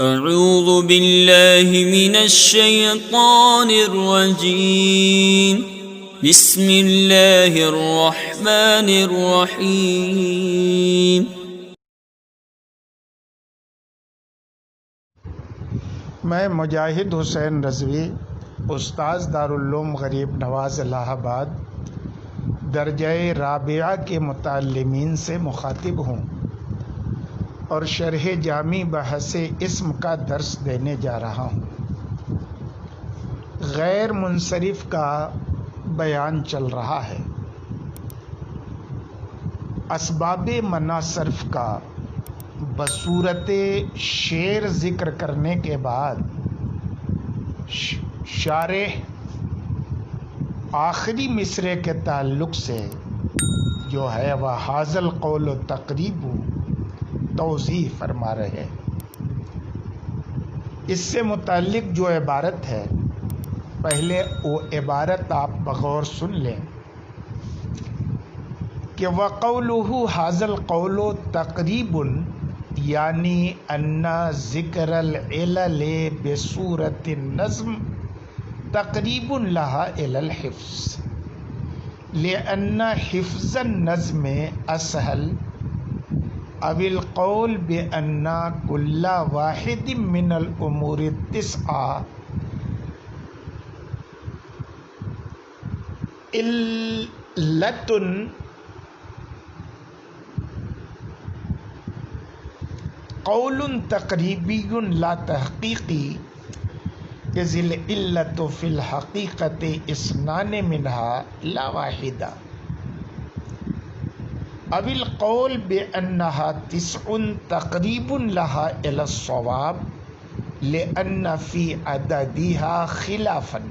اعوذ باللہ من الشیطان الرجیم بسم اللہ الرحمن الرحیم میں مجاہد حسین رضوی استاذ دارالعلوم غریب نواز الہ آباد درجہ رابعہ کے متعلمین سے مخاطب ہوں اور شرح جامع بحث اسم کا درس دینے جا رہا ہوں۔ غیر منصرف کا بیان چل رہا ہے۔ اسباب منع صرف کا بصورت شعر ذکر کرنے کے بعد شارح آخری مصرعے کے تعلق سے جو ہے وہ حاصل قول و تقریب توضیح فرما رہے ہیں۔ اس سے متعلق جو عبارت ہے پہلے وہ عبارت آپ بغور سن لیں کہ وَقَوْلُهُ حَاذَا الْقَوْلُ تَقْرِيبٌ یعنی ان ذکر العلل بصورت النظم تقریب لها الى الحفظ لأن حفظ النظم اسهل او القول بأن كل واحد من الامور التسعة علة قول تقریبی لا تحقیقی اذ العلة فی الحقیقت اثنان منها لا واحدہ او القول بأنها تسع تقریب لها الى الصواب لأن في عددها خلافا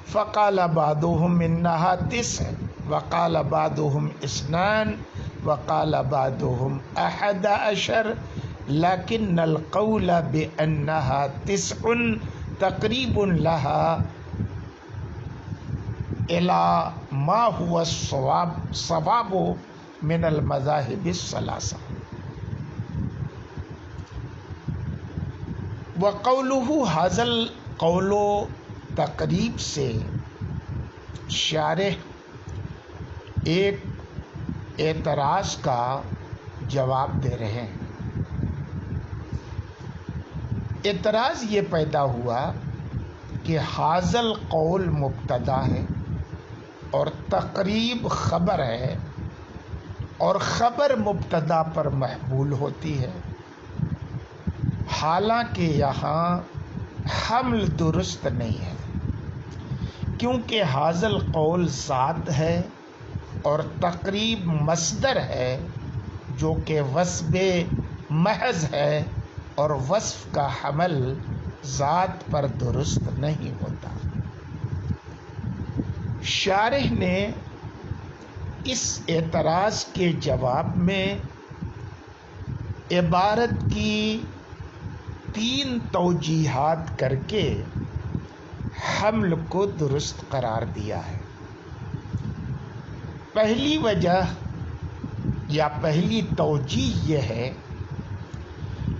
فقال بعضهم انها تسع وقال بعضهم اثنان وقال بعضهم 11 لكن القول بأنها تسع تقریب لها الى ما هو الصواب من المذاہب الثلاثہ۔ وقولہ حاصل قول و تقریب سے شارح ایک اعتراض کا جواب دے رہے ہیں۔ اعتراض یہ پیدا ہوا کہ حاصل قول مبتدا ہے اور تقریب خبر ہے اور خبر مبتدا پر محمول ہوتی ہے، حالانکہ یہاں حمل درست نہیں ہے کیونکہ حاصل قول ذات ہے اور تقریب مصدر ہے جو کہ وصف محض ہے اور وصف کا حمل ذات پر درست نہیں ہوتا۔ شارح نے اس اعتراض کے جواب میں عبارت کی 3 توجیحات کر کے حمل کو درست قرار دیا ہے۔ پہلی وجہ یا پہلی توجیح یہ ہے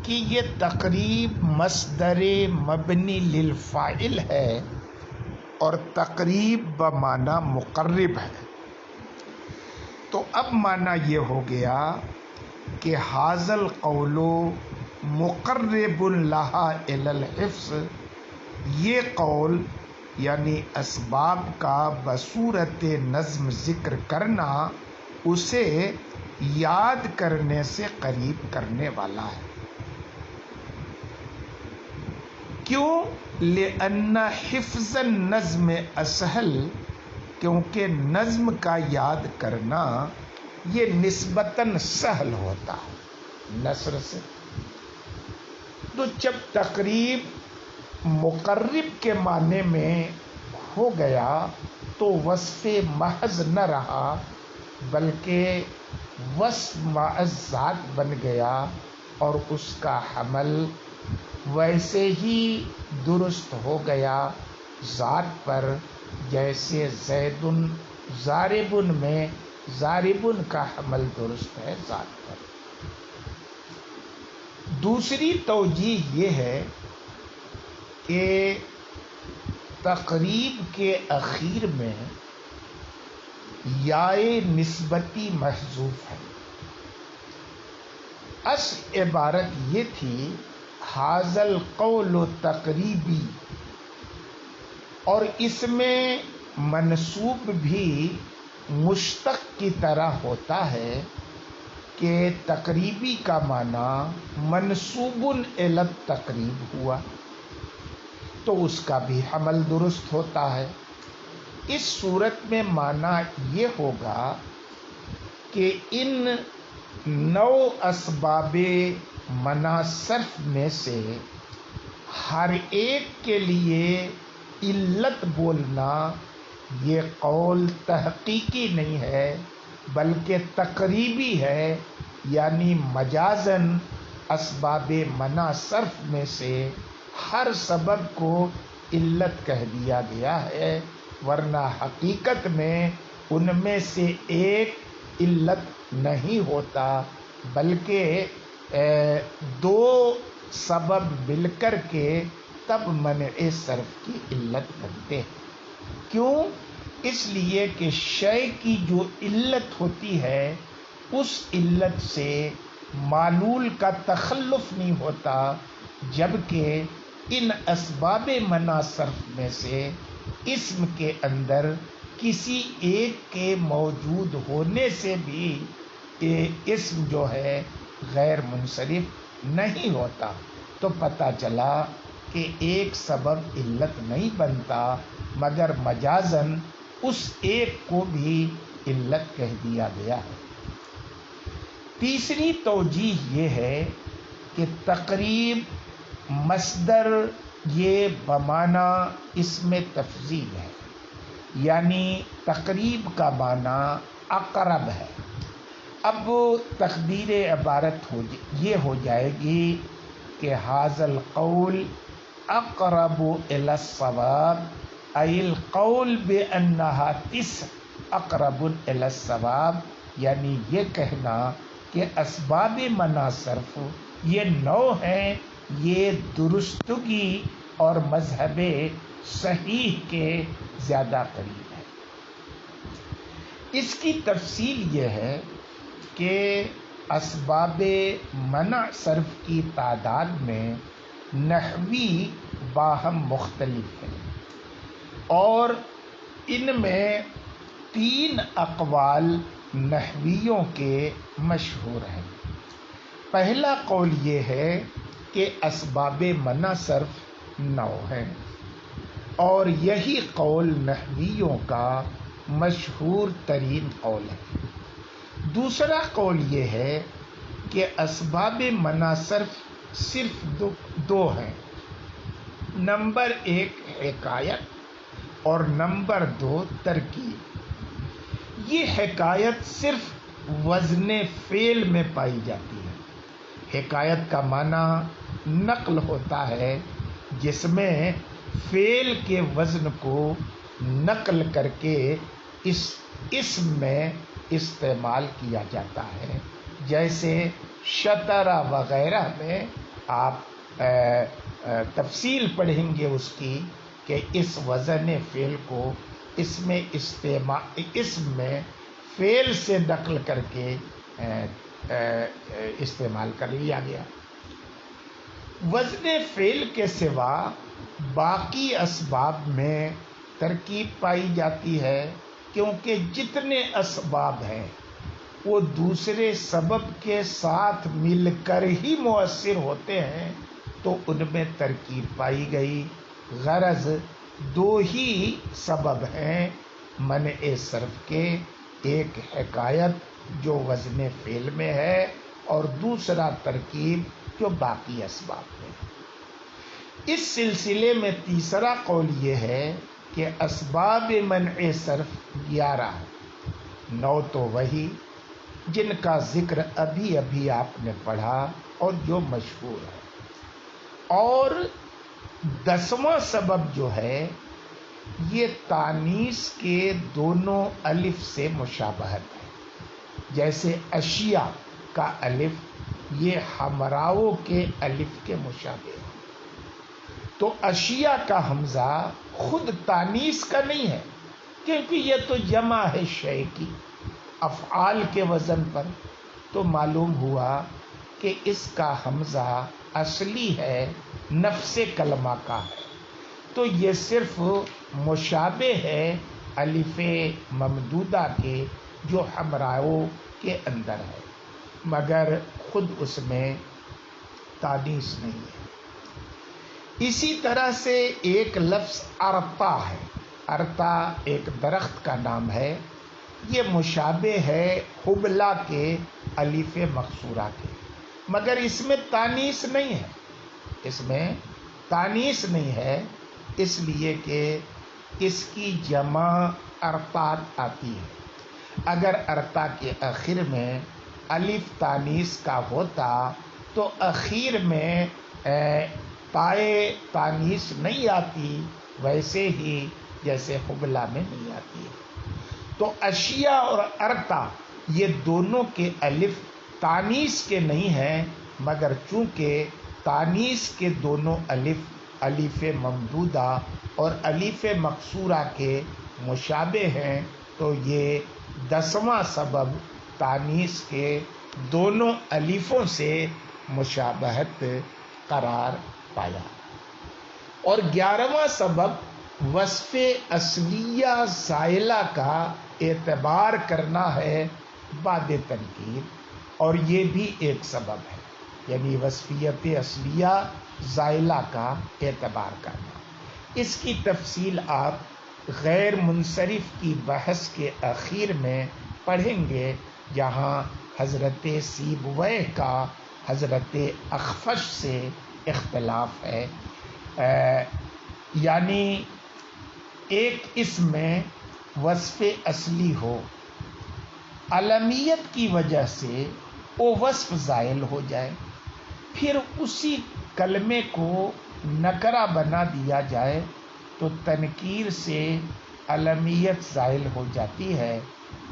کہ یہ تقریب مصدر مبنی للفاعل ہے اور تقریب بمعنی مقرب ہے، تو اب معنی یہ ہو گیا کہ حاصل قول مقرب لها الى الحفظ، یہ قول یعنی اسباب کا بصورت نظم ذکر کرنا اسے یاد کرنے سے قریب کرنے والا ہے۔ کیوں؟ لأن حفظ النظم اسہل، کیونکہ نظم کا یاد کرنا یہ نسبتاً سہل ہوتا ہے نثر سے۔ تو جب تقریب مقرب کے معنی میں ہو گیا تو وصف محض نہ رہا بلکہ وصف محض ذات بن گیا اور اس کا حمل ویسے ہی درست ہو گیا ذات پر جیسے زید ضارب میں ضارب کا حمل درست ہے ذات پر۔ دوسری توجیہ یہ ہے کہ تقریب کے اخیر میں یائے نسبتی محذوف ہے. اصل عبارت یہ تھی حاضل قول تقریبی، اور اس میں منسوب بھی مشتق کی طرح ہوتا ہے کہ تقریبی کا معنی منسوب الی التقریب ہوا، تو اس کا بھی حمل درست ہوتا ہے. اس صورت میں معنی یہ ہوگا کہ ان 9 اسباب منع صرف میں سے ہر ایک کے لیے علت بولنا یہ قول تحقیقی نہیں ہے بلکہ تقریبی ہے، یعنی مجازن اسباب منع صرف میں سے ہر سبب کو علت کہہ دیا گیا ہے، ورنہ حقیقت میں ان میں سے ایک علت نہیں ہوتا بلکہ 2 سبب مل کر کے تب منع صرف کی علت بنتے ہیں. کیوں؟ اس لیے کہ شے کی جو علت ہوتی ہے اس علت سے معلول کا تخلف نہیں ہوتا، جبکہ ان اسباب منع صرف میں سے اسم کے اندر کسی ایک کے موجود ہونے سے بھی اسم جو ہے غیر منصرف نہیں ہوتا. تو پتہ چلا کہ ایک سبب علت نہیں بنتا مگر مجازن اس ایک کو بھی علت کہہ دیا گیا ہے. تیسری توجیہ یہ ہے کہ تقریب مصدر یہ بمعنی اسم تفضیل ہے، یعنی تقریب کا معنی اقرب ہے. اب تقدیر عبارت یہ ہو جائے گی کہ حاضل قول اقرب الی الصواب، ای القول بانہا 9 اقرب الی الصواب، یعنی یہ کہنا کہ اسباب منع صرف یہ 9 ہیں، یہ درستگی اور مذہب صحیح کے زیادہ قریب ہے. اس کی تفصیل یہ ہے کہ اسباب منع صرف کی تعداد میں نحوی باہم مختلف ہیں، اور ان میں 3 اقوال نحویوں کے مشہور ہیں. پہلا قول یہ ہے کہ اسباب منع صرف 9 ہیں، اور یہی قول نحویوں کا مشہور ترین قول ہے. دوسرا قول یہ ہے کہ اسباب منع صرف 2 ہیں، نمبر 1 حکایت اور نمبر 2 ترکیب. یہ حکایت صرف وزن فعل میں پائی جاتی ہے. حکایت کا معنی نقل ہوتا ہے جس میں فعل کے وزن کو نقل کر کے اس اسم میں استعمال کیا جاتا ہے، جیسے شطرہ وغیرہ میں آپ تفصیل پڑھیں گے اس کی کہ اس وزن فعل کو اس میں فعل سے نقل کر کے استعمال کر لیا گیا. وزن فعل کے سوا باقی اسباب میں ترکیب پائی جاتی ہے، کیونکہ جتنے اسباب ہیں وہ دوسرے سبب کے ساتھ مل کر ہی مؤثر ہوتے ہیں، تو ان میں ترکیب پائی گئی. غرض 2 ہی سبب ہیں منع صرف کے، ایک حکایت جو وزن فعل میں ہے اور دوسرا ترکیب جو باقی اسباب میں. اس سلسلے میں تیسرا قول یہ ہے کہ اسباب منع صرف 11 ہیں. 9 تو وہی جن کا ذکر ابھی آپ نے پڑھا اور جو مشہور ہے، اور 10واں سبب جو ہے یہ تانیث کے دونوں الف سے مشابہت ہے. جیسے اشیاء کا الف یہ ہمراو کے الف کے مشابہ ہو۔ تو اشیاء کا حمزہ خود تانیث کا نہیں ہے، کیونکہ یہ تو جمع ہے شے کی افعال کے وزن پر، تو معلوم ہوا کہ اس کا حمزہ اصلی ہے، نفس کلمہ کا ہے، تو یہ صرف مشابہ ہے الف ممدودہ کے جو ہمراو کے اندر ہے، مگر خود اس میں تانیث نہیں ہے۔ اسی طرح سے ایک لفظ ارتا ہے، ارتا ایک درخت کا نام ہے، یہ مشابہ ہے حبلہ کے الف مقصورہ کے، مگر اس میں تانیث نہیں ہے، اس میں تانیث نہیں ہے، اس لیے کہ اس کی جمع ارتات آتی ہے۔ اگر ارتا کے آخر میں الف تانیث کا ہوتا تو اخیر میں تائے تانیث نہیں آتی، ویسے ہی جیسے حبلہ میں نہیں آتی ہے۔ تو اشیاء اور ارتا یہ دونوں کے الف تانیث کے نہیں ہیں، مگر چونکہ تانیث کے دونوں الف الف ممدودہ اور الف مقصورہ کے مشابہ ہیں، تو یہ 10واں سبب تانیث کے دونوں الفوں سے مشابہت قرار پایا۔ اور 11واں سبب وصف اصلیہ زائلہ کا اعتبار کرنا ہے بعد تنکیر، اور یہ بھی ایک سبب ہے، یعنی وصفیت اصلیہ زائلہ کا اعتبار کرنا۔ اس کی تفصیل آپ غیر منصرف کی بحث کے اخیر میں پڑھیں گے، جہاں حضرت سیبویہ کا حضرت اخفش سے اختلاف ہے، یعنی ایک اسم میں وصف اصلی ہو، علمیت کی وجہ سے وہ وصف زائل ہو جائے، پھر اسی کلمے کو نکرہ بنا دیا جائے تو تنکیر سے علمیت زائل ہو جاتی ہے،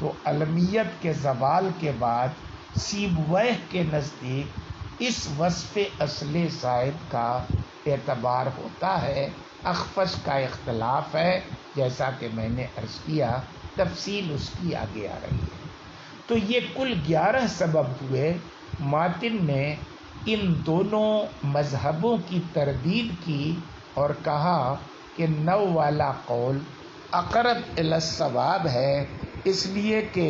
تو علمیت کے زوال کے بعد سیبویہ کے نزدیک اس وصف اصل زائد کا اعتبار ہوتا ہے۔ اخفش کا اختلاف ہے، جیسا کہ میں نے عرض کیا، تفصیل اس کی آگے آ رہی ہے۔ تو یہ کل 11 سبب ہوئے۔ ماتن نے ان دونوں مذہبوں کی تردید کی اور کہا کہ 9 والا قول اقرب الی الصواب ہے، اس لیے کہ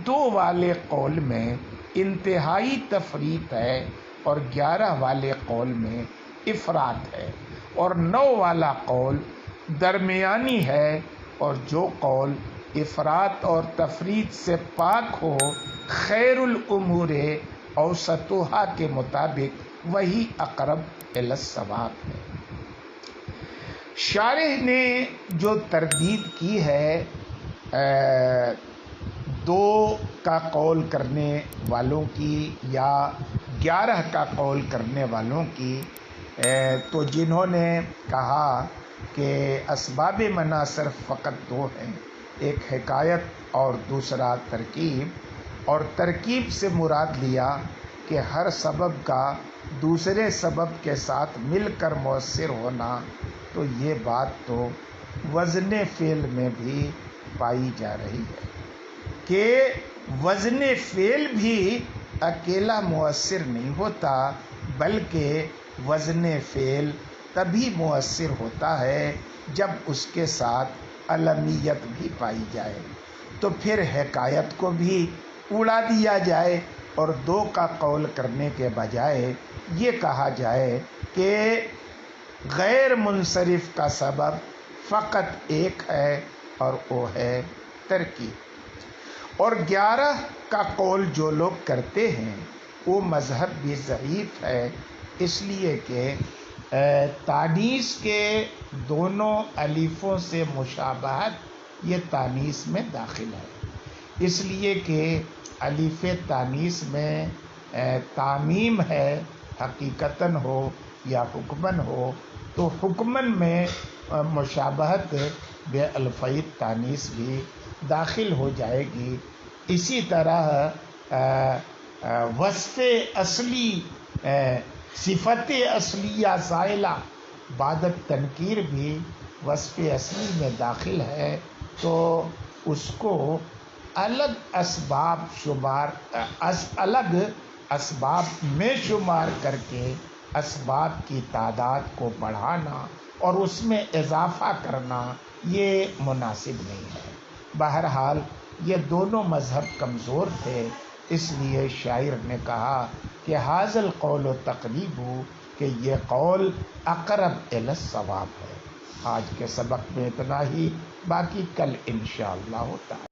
2 والے قول میں انتہائی تفریط ہے اور 11 والے قول میں افراط ہے، اور 9 والا قول درمیانی ہے، اور جو قول افراط اور تفریط سے پاک ہو خیر الامور اوسطھا کے مطابق وہی اقرب الی الصواب ہے۔ شارح نے جو تردید کی ہے 2 کا قول کرنے والوں کی یا 11 کا قول کرنے والوں کی، تو جنہوں نے کہا کہ اسباب منع صرف فقط 2 ہیں، ایک حکایت اور دوسرا ترکیب، اور ترکیب سے مراد لیا کہ ہر سبب کا دوسرے سبب کے ساتھ مل کر مؤثر ہونا، تو یہ بات تو وزن فعل میں بھی پائی جا رہی ہے کہ وزن فعل بھی اکیلا مؤثر نہیں ہوتا، بلکہ وزن فعل تبھی مؤثر ہوتا ہے جب اس کے ساتھ علمیت بھی پائی جائے، تو پھر حکایت کو بھی اڑا دیا جائے اور 2 کا قول کرنے کے بجائے یہ کہا جائے کہ غیر منصرف کا سبب فقط ایک ہے اور وہ ہے ترکیب۔ اور 11 کا قول جو لوگ کرتے ہیں وہ مذہب بھی ضعیف ہے، اس لیے کہ تانیث کے دونوں الفوں سے مشابہت یہ تانیث میں داخل ہے، اس لیے کہ الف تانیث میں تعمیم ہے، حقیقتاً ہو یا حکماً ہو، تو حکماً میں مشابہت بے الفی تانیث بھی داخل ہو جائے گی۔ اسی طرح وصف اصلی صفت اصلیہ زائلہ بعد تنکیر بھی وصف اصلی میں داخل ہے، تو اس کو الگ اسباب میں شمار کر کے اسباب کی تعداد کو بڑھانا اور اس میں اضافہ کرنا یہ مناسب نہیں ہے۔ بہرحال یہ دونوں مذہب کمزور تھے، اس لیے شاعر نے کہا کہ حاضل قول و تقریب ہو، کہ یہ قول اقرب الی الصواب ہے۔ آج کے سبق میں اتنا ہی، باقی کل انشاءاللہ ہوتا ہے۔